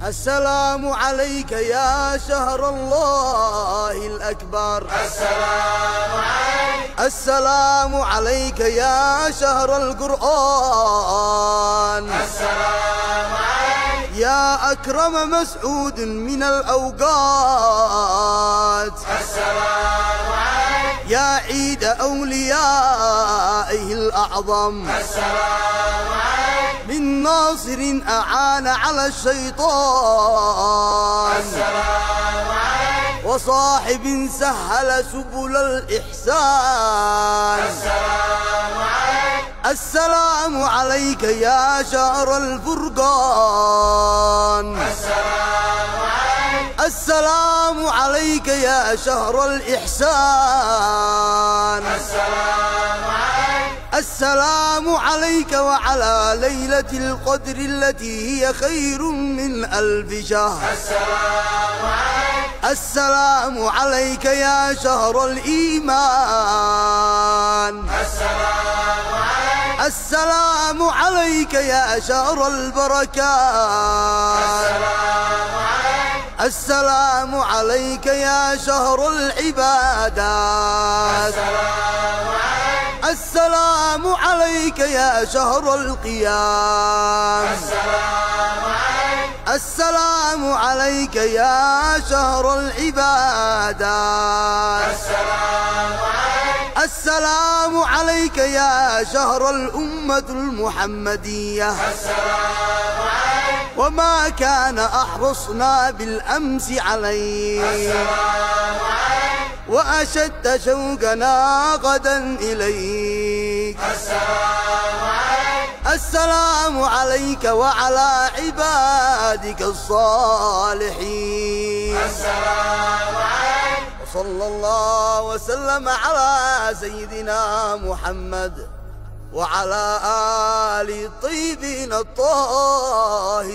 السلام عليك يا شهر الله الأكبر. السلام عليك يا شهر القرآن. يا أكرم مسعود من الأوقات. يا عيد أوليائه الأعظم. من ناصر أعان على الشيطان. وصاحب سهل سبل الإحسان. السلام عليك يا شهر الفرقان. السلام عليك يا شهر الإحسان. السلام عليك وعلى ليلة القدر التي هي خير من 1000 شهر. السلام عليك يا شهر الإيمان. السلام عليك يا شهر البركات. السلام عليك يا شهر العبادات. السلام عليك يا شهر القيام. السلام عليك يا شهر العبادات. السلام عليك يا شهر الأمة المحمدية. وما كان أحرصنا بالأمس عليك وأشد شوقنا غدا إليك. السلام عليك وعلى عبادك الصالحين. وصلى الله وسلم على سيدنا محمد وعلى آل الطيبين الطاهرين.